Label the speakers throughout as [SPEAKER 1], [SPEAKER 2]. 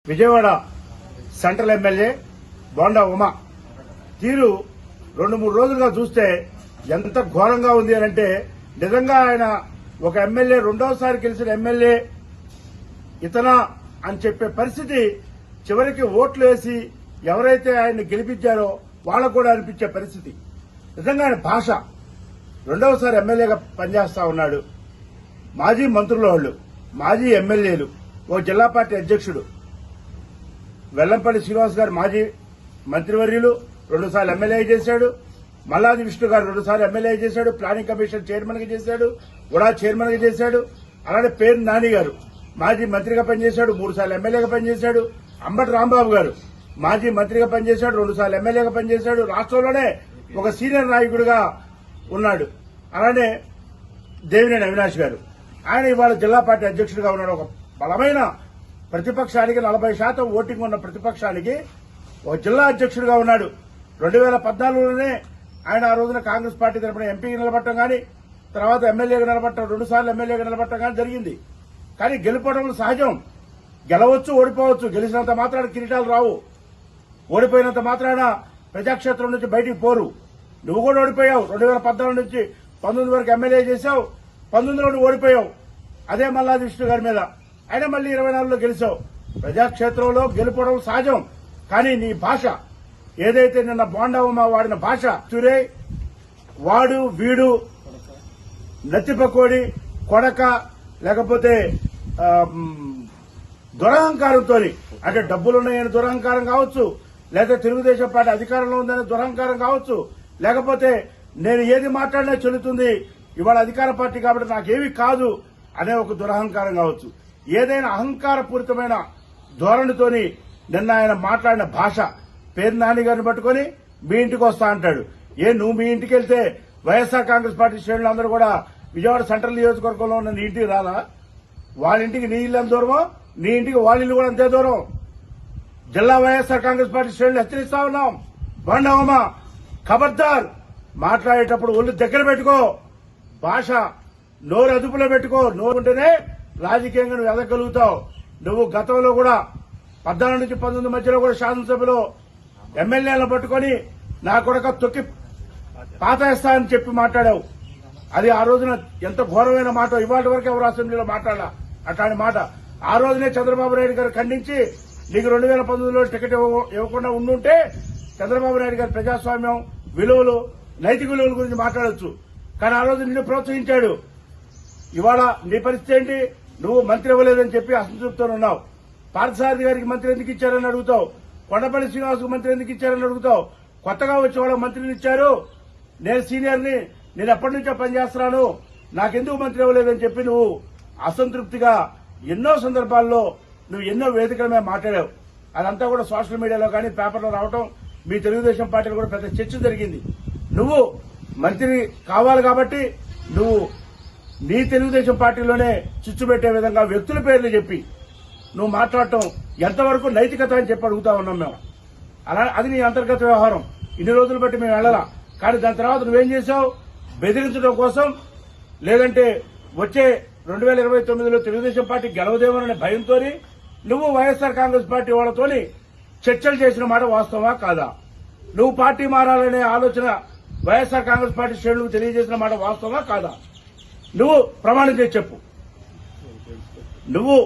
[SPEAKER 1] Vijayawada central MLA bonda Uma తీరు 2-3 రోజులుగా చూస్తే ఎంత ఘోరంగా ఉంది అంటే నిజంగా ఆయన ఒక ఎమ్మెల్యే రెండోసారి గెలిచిన ఎమ్మెల్యే ఇతనా అని చెప్పే పరిస్థితి చివరికి ఓట్లు వేసి ఎవరైతే ఆయన్ని గెలిపించారో వాళ్ళకు కూడా అనిపించే పరిస్థితి. నిజంగా ఆయన భాష రెండవసారి ఎమ్మెల్యేగా పనిచేస్తా ఉన్నాడు. మాజీ మంత్రుల వాళ్ళు, మాజీ ఎమ్మెల్యేలు, ఓ జిల్లా పార్టీ అధ్యక్షుడు వెల్లంపల్లి శ్రీనివాస్ గారు మాజీ మంత్రివర్యులు 2 సార్లు ఎమ్మెల్యే చేశాడు. మల్లాది విష్ణు గారు 2 సార్లు ఎమ్మెల్యే చేశాడు. ప్లానింగ్ కమిషన్ చైర్మన్ గా చేశాడు, ఉడా చైర్మన్ గా చేశాడు. అలానే పేరు నాని గారు మాజీ మంత్రిగా పనిచేశాడు, 3 సార్లు ఎమ్మెల్యేగా పనిచేశాడు. అంబటి రాంబాబు గారు మాజీ మంత్రిగా పనిచేశాడు, 2 సార్లు ఎమ్మెల్యేగా పనిచేశాడు. రాష్ట్రంలోనే ఒక సీనియర్ నాయకుడిగా ఉన్నాడు. అలానే దేవినేని అవినాష్ గారు ఆయన ఇవాళ జిల్లా పార్టీ అధ్యక్షుడిగా ఉన్నాడు. ఒక బలమైన ప్రతిపక్షానికి 40% ఓటింగ్ ఉన్న ప్రతిపక్షానికి ఒక జిల్లా అధ్యక్షుడిగా ఉన్నాడు. 2014లోనే ఆయన ఆ రోజున కాంగ్రెస్ పార్టీ తరఫున ఎంపీగా నిలబడటం కానీ, తర్వాత ఎమ్మెల్యేగా నిలబడటం, 2 సార్లు ఎమ్మెల్యేగా నిలబడటం కానీ జరిగింది. కానీ గెలుపడం సహజం. గెలవచ్చు, ఓడిపోవచ్చు. గెలిచినంత మాత్రాన కిరీటాలు రావు. ఓడిపోయినంత మాత్రాన ప్రజాక్షేత్రం నుంచి బయటికి పోరు. నువ్వు కూడా ఓడిపోయావు. 2014 నుంచి 19 వరకు ఎమ్మెల్యే చేశావు, 19లో ఓడిపోయావు. అదే మల్లాది విష్ణు గారి మీద అయినా మళ్లీ 24లో గెలిచావు. ప్రజాక్షేత్రంలో గెలుపడం సహజం. కానీ నీ భాష ఏదైతే నిన్న బోండా ఉమా వాడిన భాష చురే వాడు వీడు నత్తిపకోడి కొడక లేకపోతే దురహంకారంతో, అంటే డబ్బులున్నాయని దురహంకారం కావచ్చు, లేదా తెలుగుదేశం పార్టీ అధికారంలో ఉందని దురహంకారం కావచ్చు, లేకపోతే నేను ఏది మాట్లాడినా చెల్లుతుంది, ఇవాళ అధికార పార్టీ కాబట్టి నాకేమీ కాదు అనే ఒక దురహంకారం కావచ్చు. ఏదైనా అహంకారపూరితమైన ధోరణితోని నిన్న ఆయన మాట్లాడిన భాష, పేరు నాని గారిని పట్టుకుని మీ ఇంటికి వస్తా అంటాడు. నువ్వు మీ ఇంటికి వెళ్తే వైఎస్ఆర్ కాంగ్రెస్ పార్టీ శ్రేణులు అందరూ కూడా విజయవాడ సెంట్రల్ నియోజకవర్గంలో ఉన్న నీ ఇంటికి రాలా? వాళ్ళ ఇంటికి నీ ఇల్లు ఎంత దూరమో నీ ఇంటికి వాళ్ళ ఇల్లు కూడా అంతే దూరం. జిల్లా వైఎస్ఆర్ కాంగ్రెస్ పార్టీ శ్రేణులు హెచ్చరిస్తా ఉన్నాం. బోండా ఉమా ఖబర్దార్, మాట్లాడేటప్పుడు ఒళ్ళు దగ్గర పెట్టుకో, భాష నోరు అదుపులో పెట్టుకో. నోరు ఉంటేనే రాజకీయంగా నువ్వు ఎదగలుగుతావు. నువ్వు గతంలో కూడా 14 నుంచి 19 మధ్యలో కూడా శాసనసభలో ఎమ్మెల్యేలను పట్టుకుని నా కొడక తొక్కి పాతేస్తా అని చెప్పి మాట్లాడావు. అది ఆ రోజున ఎంత ఘోరమైన మాట. ఇవాటి వరకు ఎవరు అసెంబ్లీలో మాట్లాడాల అట్లాంటి మాట. ఆ రోజునే చంద్రబాబు నాయుడు గారు ఖండించి నీకు 2019లో టికెట్ ఇవ్వకుండా ఉండుంటే చంద్రబాబు నాయుడు గారు ప్రజాస్వామ్యం విలువలు, నైతిక విలువల గురించి మాట్లాడొచ్చు. కానీ ఆ రోజు నిన్ను ప్రోత్సహించాడు. ఇవాళ నీ పరిస్థితి ఏంటి? నువ్వు మంత్రి ఇవ్వలేదని చెప్పి అసంతృప్తితో ఉన్నావు. పార్థసారథి గారికి మంత్రి ఎందుకు ఇచ్చారని అడుగుతావు. కొండపల్లి శ్రీనివాస్కు మంత్రి ఎందుకు ఇచ్చారని అడుగుతావు. కొత్తగా వచ్చే వాళ్ళకి మంత్రిని ఇచ్చారు. నేను సీనియర్ని, నేను ఎప్పటి నుంచో పనిచేస్తున్నాను, నాకెందుకు మంత్రి ఇవ్వలేదని చెప్పి నువ్వు అసంతృప్తిగా ఎన్నో సందర్భాల్లో నువ్వు ఎన్నో వేదికల మీద మాట్లాడావు. అదంతా కూడా సోషల్ మీడియాలో కానీ పేపర్లో రావడం, మీ తెలుగుదేశం పార్టీలో కూడా పెద్ద చర్చ జరిగింది. నువ్వు మంత్రి కావాలి కాబట్టి నువ్వు నీ తెలుగుదేశం పార్టీలోనే చిచ్చు పెట్టే విధంగా వ్యక్తుల పేర్లు చెప్పి నువ్వు మాట్లాడటం ఎంతవరకు నైతికత అని చెప్పి అడుగుతా ఉన్నాం మేము. అలా అది నీ అంతర్గత వ్యవహారం. ఇన్ని రోజులు బట్టి మేము వెళ్ళాలా. కానీ దాని తర్వాత నువ్వేం చేశావు? బెదిరించడం కోసం, లేదంటే వచ్చే 2029లో తెలుగుదేశం పార్టీ గెలవదేమోననే భయంతో నువ్వు వైఎస్ఆర్ కాంగ్రెస్ పార్టీ వాళ్ళతోని చర్చలు చేసిన మాట వాస్తవమా కాదా? నువ్వు పార్టీ మారాలనే ఆలోచన వైఎస్ఆర్ కాంగ్రెస్ పార్టీ శ్రేణులకు తెలియజేసిన మాట వాస్తవమా కాదా? నువ్వు ప్రమాణం చేసి చెప్పు. నువ్వు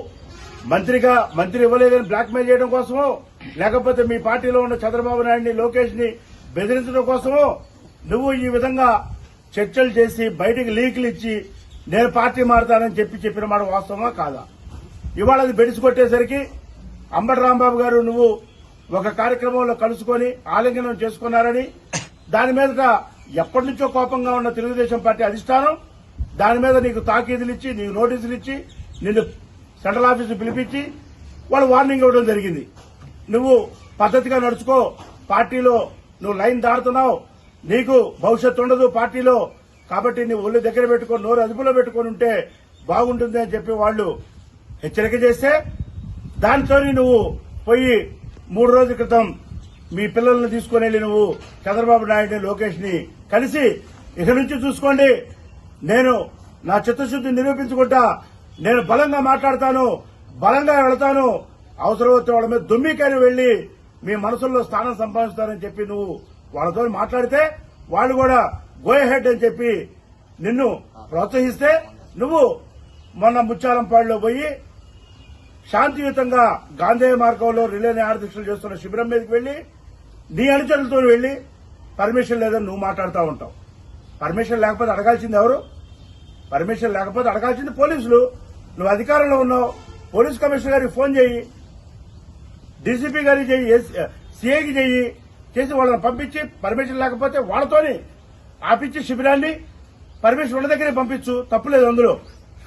[SPEAKER 1] మంత్రి ఇవ్వలేదని బ్లాక్మెయిల్ చేయడం కోసమో, లేకపోతే మీ పార్టీలో ఉన్న చంద్రబాబు నాయుడిని, లోకేష్ ని బెదిరించడం కోసమో నువ్వు ఈ విధంగా చర్చలు చేసి బయటికి లీకులు ఇచ్చి నేను పార్టీ మారుతానని చెప్పిన మాట వాస్తవమా కాదా? ఇవాళ అది బెడిసి కొట్టేసరికి అంబటి రాంబాబు గారు నువ్వు ఒక కార్యక్రమంలో కలుసుకొని ఆలింగనం చేసుకున్నారని, దాని మీద ఎప్పటి నుంచో కోపంగా ఉన్న తెలుగుదేశం పార్టీ అధిష్టానం దాని మీద నీకు తాకీదులు ఇచ్చి, నీకు నోటీసులు ఇచ్చి, నిన్ను సెంట్రల్ ఆఫీసు పిలిపించి వాళ్ళు వార్నింగ్ ఇవ్వడం జరిగింది. నువ్వు పద్ధతిగా నడుచుకో, పార్టీలో నువ్వు లైన్ దాడుతున్నావు, నీకు భవిష్యత్తు ఉండదు పార్టీలో, కాబట్టి నువ్వు ఒళ్ళు దగ్గర పెట్టుకొని నోరు అదుపులో పెట్టుకొని ఉంటే బాగుంటుంది అని చెప్పి వాళ్ళు హెచ్చరిక చేస్తే దానితో నువ్వు పోయి 3 రోజుల క్రితం మీ పిల్లల్ని తీసుకుని వెళ్లి నువ్వు చంద్రబాబు నాయుడిని, లోకేష్ ని కలిసి ఇక నుంచి చూసుకోండి, నేను నా చిత్తశుద్ధిని నిరూపించుకుంటా, నేను బలంగా మాట్లాడతాను, బలంగా వెళతాను, అవసరమైతే వాళ్ళ మీద దుమ్మికని వెళ్లి మీ మనసుల్లో స్థానం సంపాదిస్తారని చెప్పి నువ్వు వాళ్ళతో మాట్లాడితే వాళ్ళు కూడా గో హెడ్ అని చెప్పి నిన్ను ప్రోత్సహిస్తే నువ్వు మొన్న ముచ్చాలంపాడులో పోయి శాంతియుతంగా గాంధేయ మార్గంలో రిలే న్యాయదీక్షలు చేస్తున్న శిబిరం మీదకి వెళ్లి నీ అనుచరులతో వెళ్లి పర్మిషన్ లేదని నువ్వు మాట్లాడుతూ ఉంటావు. పర్మిషన్ లేకపోతే అడగాల్సింది ఎవరు? పర్మిషన్ లేకపోతే అడగాల్సింది పోలీసులు. నువ్వు అధికారంలో ఉన్నావు. పోలీస్ కమిషనర్ గారికి ఫోన్ చేయి, డీసీపీ గారికి చెయ్యి, సీఐకి చెయ్యి, చేసి వాళ్ళని పంపించి పర్మిషన్ లేకపోతే వాళ్ళతోని ఆపించి శిబిరాన్ని పర్మిషన్ ఉన్న దగ్గరే పంపించు, తప్పులేదు అందులో.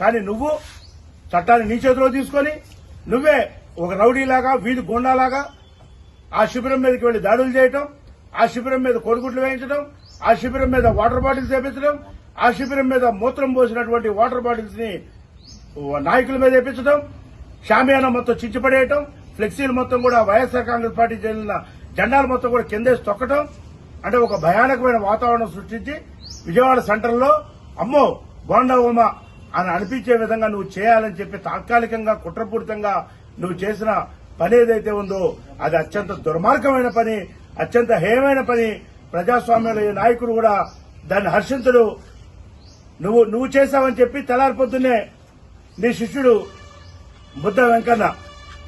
[SPEAKER 1] కానీ నువ్వు చట్టాన్ని నీ చేతిలో తీసుకొని నువ్వే ఒక రౌడీలాగా వీధి గోండాలాగా ఆ శిబిరం మీదకి వెళ్లి దాడులు చేయటం, ఆ శిబిరం మీద కోడిగుడ్లు వేయించడం, ఆ శిబిరం మీద వాటర్ బాటిల్స్ వేయించడం, ఆ శిబిరం మీద మూత్రం పోసినటువంటి వాటర్ బాటిల్స్ ని నాయకుల మీద వేయించడం, షామియానా మొత్తం చించిపడేయటం, ఫ్లెక్సీలు మొత్తం కూడా వైఎస్ఆర్ కాంగ్రెస్ పార్టీ చెందిన జెండాలు మొత్తం కూడా కిందేసి తొక్కటం, అంటే ఒక భయానకమైన వాతావరణం సృష్టించి విజయవాడ సెంటర్లో అమ్మో బోండా ఉమా అని అనిపించే విధంగా నువ్వు చేయాలని చెప్పి తాత్కాలికంగా కుట్రపూరితంగా నువ్వు చేసిన పని ఏదైతే ఉందో అది అత్యంత దుర్మార్గమైన పని, అత్యంత హేయమైన పని. ప్రజాస్వామ్యంలో ఈ నాయకుడు కూడా దాన్ని హర్షించడు. నువ్వు చేశావని చెప్పి తెల్లారిపోతున్నే నీ శిష్యుడు బుద్ధ వెంకన్న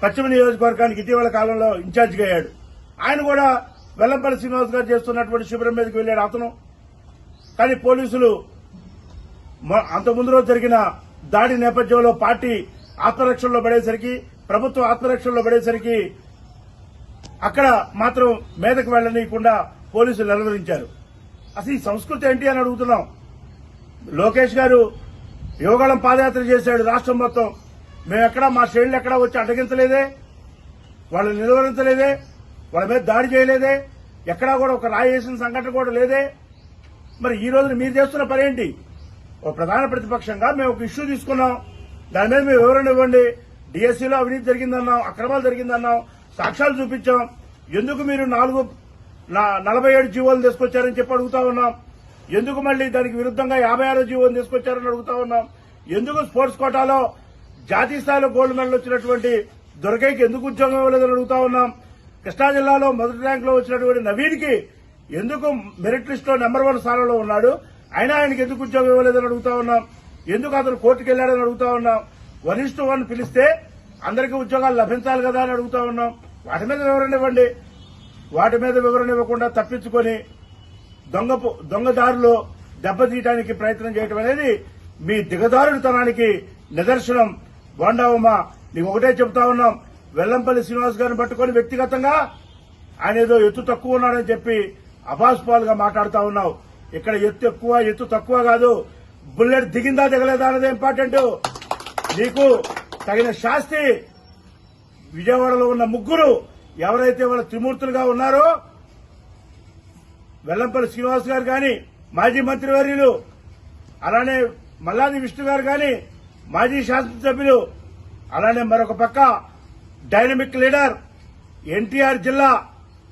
[SPEAKER 1] పశ్చిమ నియోజకవర్గానికి ఇటీవల కాలంలో ఇన్ఛార్జిగా అయ్యాడు. ఆయన కూడా వెల్లంపల్లి శ్రీనివాస్ గారు చేస్తున్నటువంటి శిబిరం మీదకి వెళ్లాడు అతను. కానీ పోలీసులు అంతకుముందు రోజు జరిగిన దాడి నేపథ్యంలో పార్టీ ఆత్మరక్షణలో పడేసరికి, ప్రభుత్వం ఆత్మరక్షణలో పడేసరికి అక్కడ మాత్రం మీదకు వెళ్లనీయకుండా పోలీసులు నిలవరించారు. అసలు ఈ సంస్కృతి ఏంటి అని అడుగుతున్నాం. లోకేష్ గారు యువగళం పాదయాత్ర చేశాడు రాష్ట్రం మొత్తం. మేమెక్కడా మా శ్రేణులు ఎక్కడా వచ్చి అడ్డగించలేదే, వాళ్ళని నిలువరించలేదే, వాళ్ళ మీద దాడి చేయలేదే, ఎక్కడా కూడా ఒక రాయి వేసిన సంఘటన కూడా లేదే. మరి ఈ రోజున మీరు చేస్తున్న పనేంటి? ఒక ప్రధాన ప్రతిపక్షంగా మేము ఒక ఇష్యూ తీసుకున్నాం, దాని మీద మేము వివరణ ఇవ్వండి. డిఎస్సీలో అవినీతి జరిగిందన్నాం, అక్రమాలు జరిగిందన్నాం, సాక్ష్యాలు చూపించాం. ఎందుకు మీరు 47 జీవోలు తీసుకొచ్చారని చెప్పి అడుగుతా ఉన్నాం. ఎందుకు మళ్లీ దానికి విరుద్దంగా 56 జీవోలు తీసుకొచ్చారని అడుగుతా ఉన్నాం. ఎందుకు స్పోర్ట్స్ కోటాలో జాతీయ స్థాయిలో గోల్డ్ మెడల్ వచ్చినటువంటి దుర్గయ్యకి ఎందుకు ఉద్యోగం ఇవ్వలేదని అడుగుతా ఉన్నాం. కృష్ణా జిల్లాలో మొదటి ర్యాంకులో వచ్చినటువంటి నవీన్కి ఎందుకు మెరిట్ లిస్ట్ లో నెంబర్ 1 స్థానంలో ఉన్నాడు, అయినా ఆయనకి ఎందుకు ఉద్యోగం ఇవ్వలేదని అడుగుతా ఉన్నాం. ఎందుకు అతను కోర్టుకు వెళ్లాడని అడుగుతా ఉన్నాం. 1:1 పిలిస్తే అందరికీ ఉద్యోగాలు లభించాలి కదా అని అడుగుతా ఉన్నాం. వాటి మీద వివరణ ఇవ్వండి. వాటి మీద వివరణ ఇవ్వకుండా తప్పించుకొని దొంగదారులో దెబ్బతీయడానికి ప్రయత్నం చేయడం అనేది మీ దిగదారుడితనానికి నిదర్శనం. బోండా ఉమా, నీకు ఒకటే చెబుతా ఉన్నాం, వెల్లంపల్లి శ్రీనివాస్ గారిని పట్టుకొని వ్యక్తిగతంగా ఆయన ఏదో ఎత్తు తక్కువ ఉన్నాడని చెప్పి అపాస్పాలుగా మాట్లాడుతా ఉన్నావు. ఇక్కడ ఎత్తు ఎక్కువ ఎత్తు తక్కువ కాదు, బుల్లెట్ దిగిందా దిగలేదా అనేది ఇంపార్టెంట్. నీకు తగిన శాస్తి విజయవాడలో ఉన్న ముగ్గురు ఎవరైతే వాళ్ళ త్రిమూర్తులుగా ఉన్నారో, వెల్లంపల్లి శ్రీనివాస్ గారు గాని, మాజీ మంత్రివర్యులు, అలానే మల్లాది విష్ణు గారు గాని, మాజీ శాసనసభ్యులు, అలానే మరొక పక్క డైనమిక్ లీడర్ ఎన్టీఆర్ జిల్లా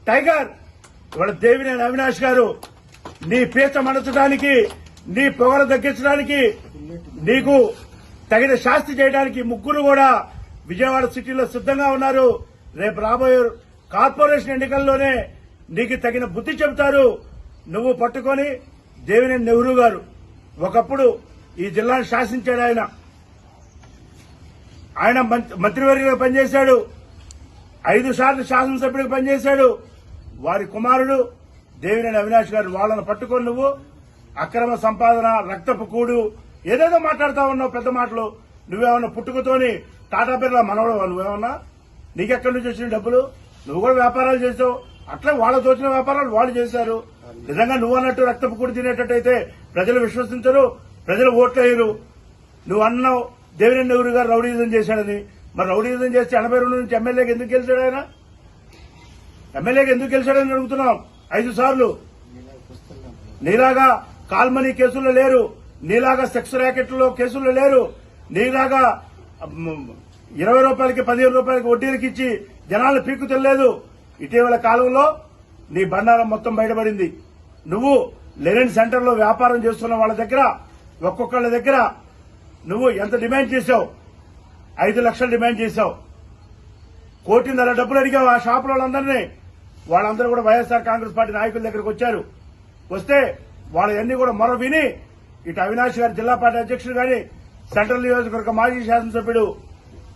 [SPEAKER 1] టైగర్ ఇవాళ దేవినేని అవినాష్ గారు నీ పీచ మనచడానికి, నీ పొగర తగ్గించడానికి, నీకు తగిన శాస్తి చేయడానికి ముగ్గురు కూడా విజయవాడ సిటీలో సిద్దంగా ఉన్నారు. రేపు రాబోయే కార్పొరేషన్ ఎన్నికల్లోనే నీకు తగిన బుద్ధి చెబుతారు. నువ్వు పట్టుకొని దేవినేని నెహ్రూ గారు ఒకప్పుడు ఈ జిల్లాను శాసించాడు. ఆయన మంత్రివర్గంగా పనిచేశాడు, 5 సార్లు శాసనసభ్యుడిగా పనిచేశాడు. వారి కుమారుడు దేవినేని అవినాష్ గారు, వాళ్ళను పట్టుకొని నువ్వు అక్రమ సంపాదన, రక్తపు కూడు ఏదేదో మాట్లాడుతా ఉన్నావు పెద్ద మాటలు. నువ్వేమన్నా పుట్టుకతోని టాటా బిర్లా మనవడవా? నువ్వేమన్నా నీకెక్కడి నుంచి వచ్చిన డబ్బులు? నువ్వు కూడా వ్యాపారాలు చేసావు. అట్లా వాళ్ళ తోచిన వ్యాపారాలు వాళ్ళు చేశారు. నిజంగా నువ్వు అన్నట్టు రక్తపు కూడు తినేటట్టయితే ప్రజలు విశ్వసించరు, ప్రజలు ఓట్లేయరు. నువ్వు అన్నావు దేవినేని నెహ్రూ గారు రౌడీజం చేశాడని. మరి రౌడీజం చేస్తే 82 నుంచి ఎమ్మెల్యేకి ఎందుకు గెలిచాడు? ఆయన ఎమ్మెల్యేకి ఎందుకు గెలిచాడని అడుగుతున్నాం. 5 సార్లు. నీలాగా కాల్మనీ కేసుల్లో లేరు, నీలాగా సెక్స్ ర్యాకెట్లో కేసుల్లో లేరు, నీలాగా 20 రూపాయలకి 15 రూపాయలకి వడ్డీలకి ఇచ్చి జనాలు పీక్కు తెలియలేదు. ఇటీవల కాలంలో నీ బండారం మొత్తం బయటపడింది. నువ్వు లెనిన్ సెంటర్లో వ్యాపారం చేస్తున్న వాళ్ళ దగ్గర, ఒక్కొక్కళ్ళ దగ్గర నువ్వు ఎంత డిమాండ్ చేశావు? 5 లక్షలు డిమాండ్ చేశావు. కోటిన్నర డబ్బులు అడిగావు ఆ షాపుల వాళ్ళందరినీ. వాళ్ళందరూ కూడా వైఎస్ఆర్ కాంగ్రెస్ పార్టీ నాయకుల దగ్గరకు వచ్చారు. వస్తే వాళ్ళన్నీ కూడా మొర విని ఇటు అవినాష్ గారు జిల్లా పార్టీ అధ్యక్షుడు గాని, సెంట్రల్ నియోజకవర్గ మాజీ శాసనసభ్యుడు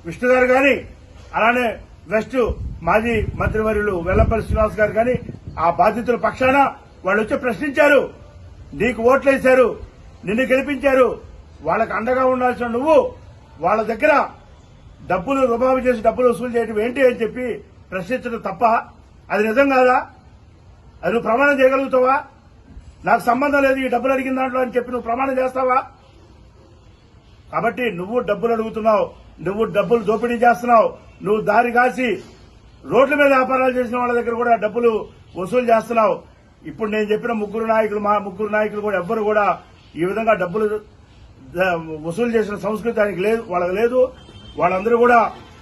[SPEAKER 1] విష్ణు గారు గాని, అలానే వెస్ట్ మాజీ మంత్రివర్యులు వెల్లంపల్లి శ్రీనివాస్ గారు గాని ఆ బాధితుల పక్షాన వాళ్ళు వచ్చి ప్రశ్నించారు. నీకు ఓట్లేశారు, నిన్ను గెలిపించారు, వాళ్ళకు అండగా ఉండాల్సిన నువ్వు వాళ్ళ దగ్గర డబ్బులు రుబాబు చేసి డబ్బులు వసూలు చేయడం ఏంటి అని చెప్పి ప్రశ్నించడం తప్ప? అది నిజం కాదా? అది నువ్వు ప్రమాణం చేయగలుగుతావా? నాకు సంబంధం లేదు ఈ డబ్బులు అడిగిన దాంట్లో అని చెప్పి నువ్వు ప్రమాణం చేస్తావా? కాబట్టి నువ్వు డబ్బులు అడుగుతున్నావు, నువ్వు డబ్బులు దోపిడీ చేస్తున్నావు, నువ్వు దారి కాసి రోడ్ల మీద వ్యాపారాలు చేసిన వాళ్ళ దగ్గర కూడా డబ్బులు వసూలు చేస్తున్నావు. ఇప్పుడు నేను చెప్పిన మా ముగ్గురు నాయకులు కూడా ఎవ్వరు కూడా ఈ విధంగా డబ్బులు వసూలు చేసిన సంస్కృతి ఆయనకి లేదు, వాళ్ళకి లేదు. వాళ్ళందరూ కూడా